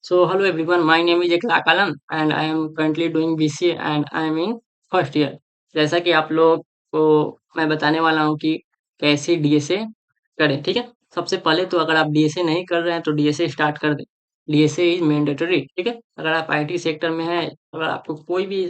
So hello everyone, my name is Iqra Kalam and I am currently doing BCA and I am in first year. जैसा कि आप लोग को मैं बताने वाला हूँ कि कैसे डीएसए करें, ठीक है। सबसे पहले तो अगर आप डीएसए नहीं कर रहे हैं तो डीएसए स्टार्ट कर दें। डीएसए इज मैंडेटरी, ठीक है। अगर आप आईटी सेक्टर में हैं, अगर आपको कोई भी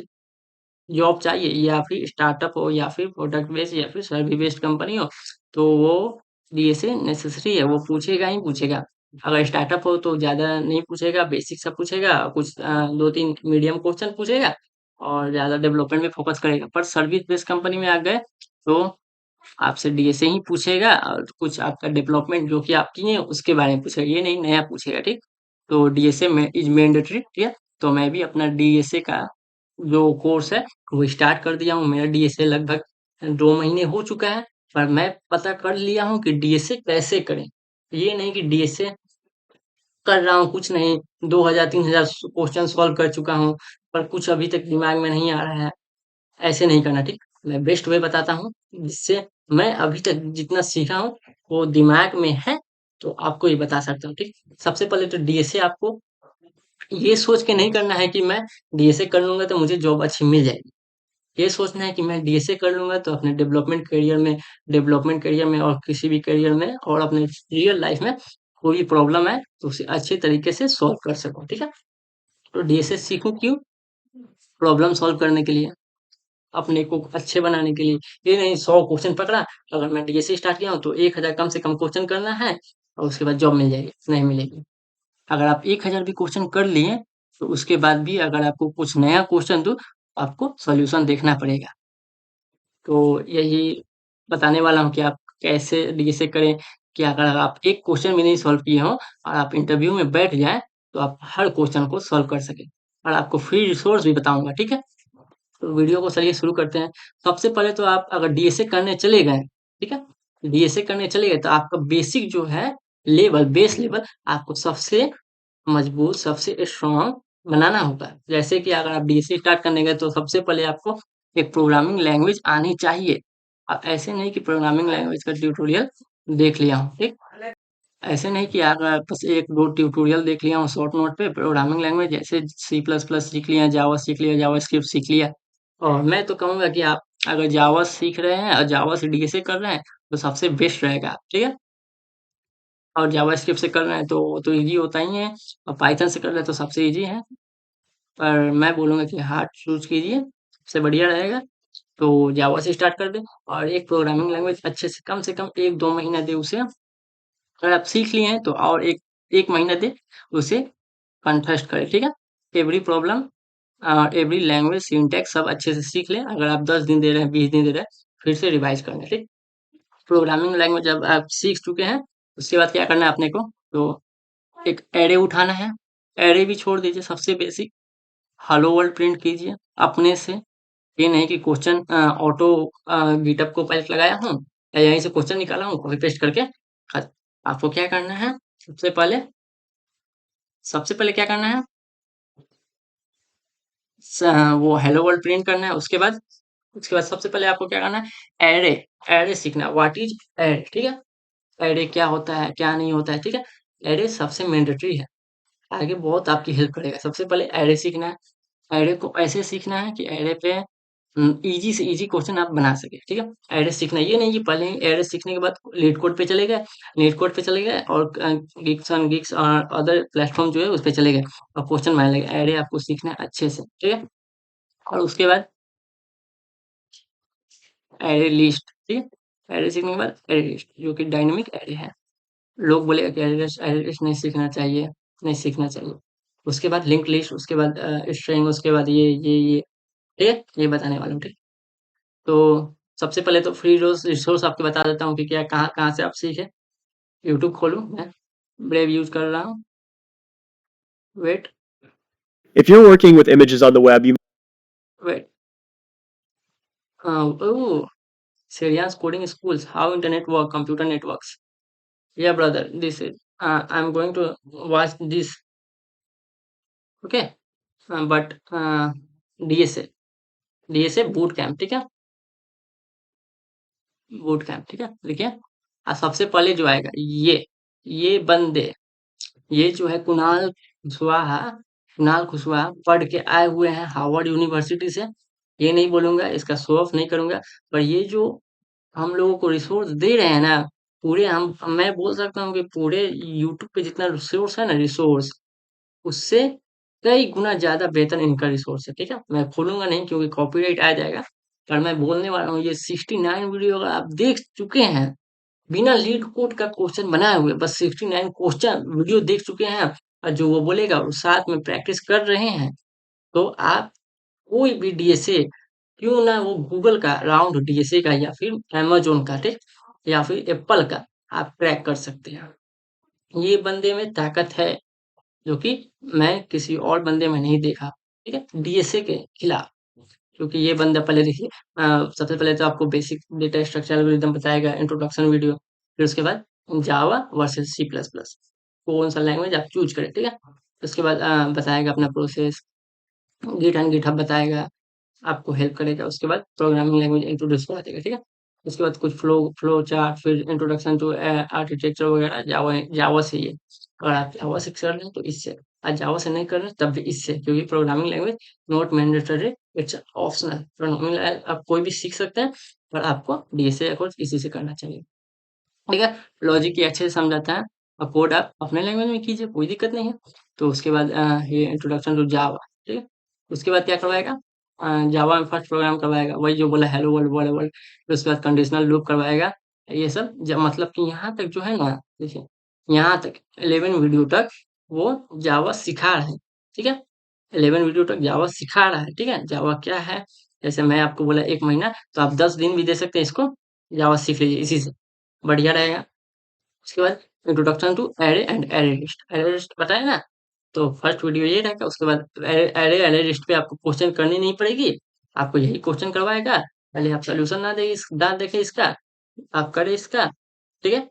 जॉब चाहिए या फिर स्टार्टअप हो या फिर प्रोडक्ट बेस्ड या फिर सर्विस बेस्ड कंपनी हो, तो वो डीएसए नेसेसरी है, वो पूछेगा ही पूछेगा। अगर स्टार्टअप हो तो ज़्यादा नहीं पूछेगा, बेसिक सा पूछेगा, कुछ 2-3 मीडियम क्वेश्चन पूछेगा और ज़्यादा डेवलपमेंट में फोकस करेगा। पर सर्विस बेस्ड कंपनी में आ गए तो आपसे डीएसए ही पूछेगा और कुछ आपका डेवलपमेंट जो कि आप किए हैं उसके बारे में पूछेगा, ये नहीं नया पूछेगा, ठीक। तो डीएसए में इज मैंडेटरी, ठीक है। तो मैं भी अपना डीएसए का जो कोर्स है वो स्टार्ट कर दिया हूँ। मेरा डीएसए लगभग 2 महीने हो चुका है, पर मैं पता कर लिया हूँ कि डीएसए कैसे करें। ये नहीं कि डीएसए कर रहा हूँ कुछ नहीं, 2000-3000 क्वेश्चन सॉल्व कर चुका हूँ, पर कुछ अभी तक दिमाग में नहीं आ रहा है। ऐसे नहीं करना, ठीक। मैं बेस्ट वे बताता हूँ जिससे मैं अभी तक जितना सीखा हूँ वो दिमाग में है, तो आपको ये बता सकता हूँ, ठीक। सबसे पहले तो डीएसए आपको ये सोच के नहीं करना है कि मैं डीएसए कर लूंगा तो मुझे जॉब अच्छी मिल जाएगी। ये सोचना है कि मैं डीएसए कर लूंगा तो अपने डेवलपमेंट करियर में और किसी भी करियर में और अपने रियल लाइफ में कोई प्रॉब्लम है तो उसे अच्छे तरीके से सॉल्व कर सकूं, ठीक है। तो डीएसए सीखूं क्यों? प्रॉब्लम सॉल्व करने के लिए, अपने को अच्छे बनाने के लिए। ये नहीं 100 क्वेश्चन पकड़ा, अगर मैं डीएसए स्टार्ट किया हूँ तो 1000 कम से कम क्वेश्चन करना है और उसके बाद जॉब मिल जाएगी, नहीं मिलेगी। अगर आप 1000 भी क्वेश्चन कर लिए तो उसके बाद भी अगर आपको कुछ नया क्वेश्चन दो, आपको सॉल्यूशन देखना पड़ेगा। तो यही बताने वाला हूँ कि आप कैसे डीएसए करें कि अगर आप एक क्वेश्चन भी नहीं सॉल्व किए हों और आप इंटरव्यू में बैठ जाएँ, तो आप हर क्वेश्चन को सॉल्व कर सकें। और आपको फ्री रिसोर्स भी बताऊँगा, ठीक है? तो वीडियो को चलिए शुरू करते हैं। सबसे पहले तो आप अगर डीएसए करने चले गए, ठीक है? डीएसए करने चले गए तो आपका बेसिक जो है लेवल, बेस लेवल आपको सबसे मजबूत, सबसे स्ट्रॉन्ग बनाना होगा। जैसे कि अगर आप डीएसए स्टार्ट करने गए तो सबसे पहले आपको एक प्रोग्रामिंग लैंग्वेज आनी चाहिए। अब ऐसे नहीं कि प्रोग्रामिंग लैंग्वेज का ट्यूटोरियल देख लिया हूँ, ठीक? ऐसे नहीं कि अगर बस 1-2 ट्यूटोरियल देख लिया हूँ शॉर्ट नोट पे, प्रोग्रामिंग लैंग्वेज जैसे सी प्लस प्लस सीख लिया, जावा सीख लिया, जावास्क्रिप्ट सीख लिया। और मैं तो कहूँगा कि आप अगर जावा सीख रहे हैं और जावा से डीएसए कर रहे हैं तो सबसे बेस्ट रहेगा, ठीक है। और जावास्क्रिप्ट से कर रहे हैं तो वो तो इजी होता ही है, और पाइथन से कर रहे हैं तो सबसे इजी है। पर मैं बोलूँगा कि हार्ड चूज़ कीजिए, सबसे बढ़िया रहेगा। तो जावा से स्टार्ट कर दें और एक प्रोग्रामिंग लैंग्वेज अच्छे से कम 1-2 महीना दें उसे। अगर आप सीख लिए हैं तो और 1 महीना दें, उसे कॉन्टेस्ट करें, ठीक है? Every problem every language syntax सब अच्छे से सीख लें। अगर आप 10 दिन दे रहे हैं, 20 दिन दे रहे हैं, फिर से रिवाइज़ कर लें, ठीक? प्रोग्रामिंग लैंग्वेज जब आप सीख चुके हैं, उसके बाद क्या करना है अपने को, तो एक एरे उठाना है। एरे भी छोड़ दीजिए, सबसे बेसिक हेलो वर्ल्ड प्रिंट कीजिए अपने से। ये नहीं कि क्वेश्चन ऑटो गिटहब को पहले लगाया हूँ या यहीं से क्वेश्चन निकाला हूँ कॉपी पेस्ट करके। आपको क्या करना है, सबसे पहले सबसे पहले क्या करना है, वो हेलो वर्ल्ड प्रिंट करना है। उसके बाद सबसे पहले आपको क्या करना है, एरे एरे सीखना है। व्हाट इज एरे, ठीक है। एरे क्या होता है, क्या नहीं होता है, ठीक है। एरे सबसे मैंडेटरी है, आगे बहुत आपकी हेल्प करेगा। सबसे पहले एरे सीखना है। एरे को ऐसे सीखना है कि एरे पे इजी से इजी क्वेश्चन आप बना सके, ठीक है। एरे सीखना है, ये नहीं कि पहले ही एरे सीखने के बाद लीड कोड पे चले गए, और गिक्स और अदर प्लेटफॉर्म जो है उस पे चले गए और क्वेश्चन बनाने लगे। एरे आपको सीखना है अच्छे से, ठीक है। और उसके बाद एरे लिस्ट, ठीक है। एरे सीखने के बाद एरे लिस्ट जो कि डायनेमिक एरे है। लोग बोलेगा कि एरे लिस्ट नहीं सीखना चाहिए, नहीं सीखना चाहिए। उसके बाद लिंक लिस्ट, उसके बाद स्ट्रिंग, उसके बाद ये, ठीक है। ये बताने वाला हूँ, ठीक। तो सबसे पहले तो फ्री रिसोर्स आपको बता देता हूँ कि क्या कहाँ से आप सीखे। यूट्यूब खोलूँ मैं, ब्रेव यूज़ कर रहा हूँ, wait, If you're working with images on the web, you wait, oh! Serious coding schools, how internet work, computer networks. Yeah, brother, this is, I'm going to watch this, okay? But DSA, DSA boot camp, ठीक है? Boot camp, ठीक है? देखिए, सबसे पहले जो आएगा ये बंदे, ये जो है कुणाल कुशवाहा पढ़ के आए हुए हैं हार्वर्ड यूनिवर्सिटी से। ये नहीं बोलूंगा, इसका शो ऑफ नहीं करूंगा, पर ये जो हम लोगों को रिसोर्स दे रहे हैं ना, पूरे हम मैं बोल सकता हूँ कि पूरे यूट्यूब पे जितना रिसोर्स है ना, रिसोर्स उससे कई गुना ज़्यादा बेहतर इनका रिसोर्स है, ठीक है? मैं खोलूँगा नहीं क्योंकि कॉपीराइट आ जाएगा, पर मैं बोलने वाला हूँ ये 69 वीडियो अगर आप देख चुके हैं, बिना लीड कोड का क्वेश्चन बनाए हुए बस 69 क्वेश्चन वीडियो देख चुके हैं और जो वो बोलेगा और साथ में प्रैक्टिस कर रहे हैं, तो आप कोई भी डीएसए क्यों ना वो गूगल का राउंड डीएसए का या फिर अमेज़न का, ठीक? या फिर एप्पल का आप क्रैक कर सकते हैं। ये बंदे में ताकत है जो कि मैं किसी और बंदे में नहीं देखा, ठीक है? डीएसए के खिलाफ, क्योंकि ये बंदा पहले देखिए सबसे पहले तो आपको बेसिक डेटा स्ट्रक्चर एल्गोरिथम बताएगा, इंट्रोडक्शन वीडियो, फिर उसके बाद जावा वर्सेस सी प्लस प्लस, कौन सा लैंग्वेज आप चूज करें, ठीक है? उसके बाद बताएगा अपना प्रोसेस, गिट एंड गिटहब बताएगा, आपको हेल्प करेगा। उसके बाद प्रोग्रामिंग लैंग्वेज इंट्रोड्यूस करा देगा, ठीक है? उसके बाद कुछ फ्लो चार्ट, फिर इंट्रोडक्शन टू आर्किटेक्चर वगैरह जावा जावा से ये। अगर आप जावा से कर रहे हैं तो इससे, और जावा से नहीं कर रहे हैं तब भी इससे, क्योंकि programming language not mandatory, it's optional. Programming language आप कोई भी सीख सकते हैं, पर आपको डीएसए कोर्स इसी से करना चाहिए। ठीक है? लॉजिक ये अच्छे से समझाता है और कोड आप अपने लैंग्वेज में कीजिए, कोई दिक्कत नहीं है। तो उसके बाद ये इंट्रोडक्शन टू जावा, ठीक है? उसके बाद क्या करवाएगा? जावा में फर्स्ट प्रोग्राम करवाएगा, वही जो बोला हेलो वर्ल्ड वर्ल्ड वर्ल्ड। फिर उसके बाद कंडीशनल लूप करवाएगा। ये सब मतलब कि यहाँ तक जो है ना, देखिए यहाँ तक 11 वीडियो तक वो जावा सिखा रहा है, ठीक है? 11 वीडियो तक जावा सिखा रहा है, ठीक है? जावा क्या है? जैसे मैं आपको बोला 1 महीना, तो आप 10 दिन भी दे सकते हैं इसको, जावा सीख लीजिए इसी से, बढ़िया रहेगा। उसके बाद introduction to array and array list पता है ना? तो फर्स्ट वीडियो ये रहेगा, उसके बाद एरे लिस्ट पे आपको क्वेश्चन करनी नहीं पड़ेगी, आपको यही क्वेश्चन करवाएगा। पहले आप सोल्यूशन ना देखें इसका, आप करें इसका, ठीक है?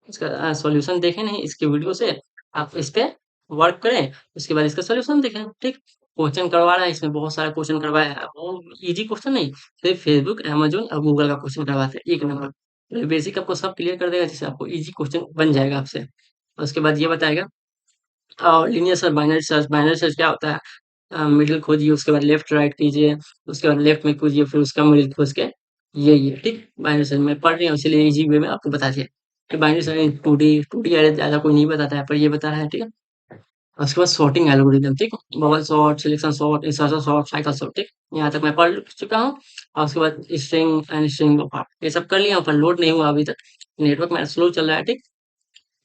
इसका सॉल्यूशन देखें नहीं इसके वीडियो से, आप इस पे वर्क करें, उसके बाद इसका सॉल्यूशन देखें, ठीक? क्वेश्चन करवा रहा है, इसमें बहुत सारा क्वेश्चन करवाया है, वो इजी क्वेश्चन नहीं, सिर्फ फेसबुक, अमेज़न और गूगल का क्वेश्चन करवाते हैं, 1 नंबर। तो बेसिक आपको सब क्लियर कर देगा, जिससे आपको इजी क्वेश्चन बन जाएगा आपसे। उसके बाद ये बताएगा और लीनियर सर्च, बाइनरी सर्च क्या होता है? मिडिल खोजिए, उसके बाद लेफ्ट राइट कीजिए, उसके बाद लेफ्ट में खोजिए, फिर उसका मिडिल खोज के ये ठीक बाइनरी सर्च मैं पढ़ रही हूँ इसीलिए इजी वे में आपको बता दिया कि बाइनरी सर्च 2D अरे ज़्यादा कोई नहीं बताता है, पर ये बता रहा है, ठीक है? उसके बाद सॉर्टिंग एल्गोरिदम, ठीक? Bubble sort, selection sort, insertion sort, cycle sort, ठीक? यहाँ तक मैं पढ़ चुका हूँ। और उसके बाद स्ट्रिंग एंड स्ट्रिंग बफर, ये सब कर लिया हूँ, पर लोड नहीं हुआ अभी तक, नेटवर्क मेरा स्लो चल रहा है, ठीक?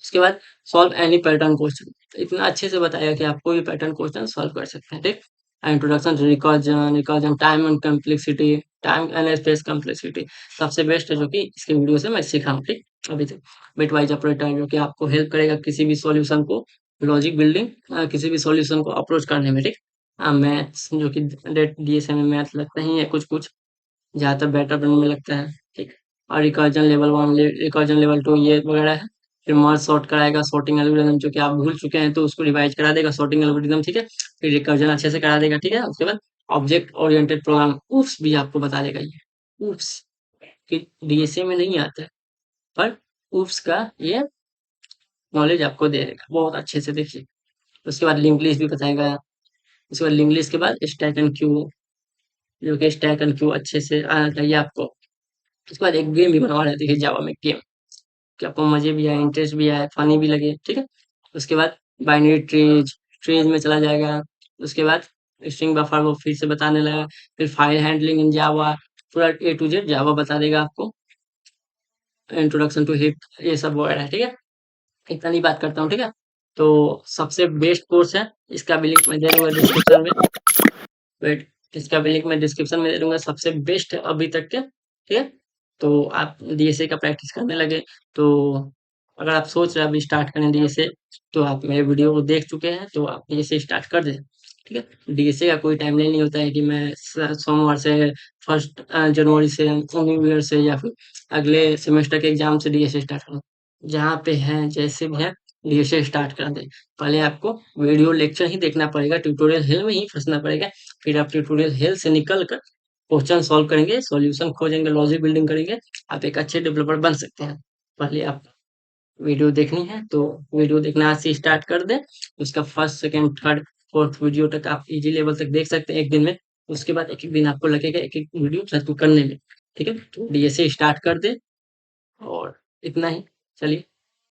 उसके बाद सॉल्व एनी पैटर्न क्वेश्चन, इतना अच्छे से बताया कि आप कोई भी पैटर्न क्वेश्चन सॉल्व कर सकते हैं, ठीक? Introduction to recursion, time and complexity, time and space complexity सबसे बेस्ट है जो कि इसके वीडियो से मैं सीखा हूँ, ठीक? अभी तक बिटवाइज ऑपरेटर जो कि आपको हेल्प करेगा किसी भी सॉल्यूशन को, लॉजिक बिल्डिंग, किसी भी सॉल्यूशन को अप्रोच करने में, ठीक? मैथ्स जो कि डीएसए में मैथ लगता ही है कुछ कुछ, ज़्यादातर बेटर बनने में लगता है, ठीक? और रिकर्जन लेवल 1, रिकर्जन लेवल 2 ये वगैरह है। फिर मर्ज सॉर्ट कराएगा, सॉर्टिंग एल्गोरिदम जो कि आप भूल चुके हैं तो उसको रिवाइज करा देगा सॉर्टिंग एल्गोरिदम, ठीक है? फिर रिकर्जन अच्छे से करा देगा, ठीक है? उसके बाद ऑब्जेक्ट ओरिएंटेड प्रोग्राम ऊप्स भी आपको बता देगा ये, ऊप्स कि डीएसए में नहीं आता है, पर ऊप्स का ये नॉलेज आपको दे देगा बहुत अच्छे से, देखिए। उसके बाद लिंक लिस्ट भी बताएगा, उसके बाद लिंक लिस्ट के बाद स्टैक एंड क्यू, जो कि स्टैक एंड क्यू अच्छे से आना चाहिए आपको। उसके बाद एक गेम भी बनवा रहे थे, देखिए जावा में गेम, कि आपको मज़े भी आए, इंटरेस्ट भी आए, फ़नी भी लगे, ठीक है? उसके बाद बाइनरी ट्रीज़ में चला जाएगा। उसके बाद स्ट्रिंग बफर वो फिर से बताने लगा, फिर फाइल हैंडलिंग इन जावा, पूरा ए टू ज़ेड जावा बता देगा आपको। इंट्रोडक्शन टू हिप ये सब वगैरह, ठीक है? इतना ही बात करता हूँ, ठीक है? तो सबसे बेस्ट कोर्स है, इसका भी लिंक मैं दे दूँगा डिस्क्रिप्शन में। वेट, इसका भी लिंक मैं डिस्क्रिप्शन में दे दूँगा, सबसे बेस्ट है अभी तक के, ठीक है? तो आप डीएसए का प्रैक्टिस करने लगे, तो अगर आप सोच रहे हैं अभी स्टार्ट करें डीएसए, तो आप मेरे वीडियो को देख चुके हैं, तो आप डीएसए स्टार्ट कर दें, ठीक है? डीएसए का कोई टाइमलाइन नहीं होता है कि मैं सोमवार से फर्स्ट जनवरी से न्यू ईयर से या फिर अगले सेमेस्टर के एग्जाम से डीएसए स्टार्ट करूँ। जहाँ पे हैं, जैसे भी हैं, डीएसए स्टार्ट कर दें। पहले आपको वीडियो लेक्चर ही देखना पड़ेगा, ट्यूटोरियल हेल में ही फँसना पड़ेगा, फिर आप ट्यूटोरियल हेल से निकल कर क्वेश्चन सॉल्व करेंगे, सॉल्यूशन खोजेंगे, लॉजिक बिल्डिंग करेंगे, आप एक अच्छे डेवलपर बन सकते हैं। पहले आप वीडियो देखनी है तो वीडियो देखना आज से स्टार्ट कर दें। उसका first, second, third, fourth video तक आप इजी लेवल तक देख सकते हैं एक दिन में। उसके बाद एक-एक दिन आपको लगेगा एक-एक वीडियो खत्म करने में। ठीक है? तो ऐसे स्टार्ट कर दें और इतना ही। चलिए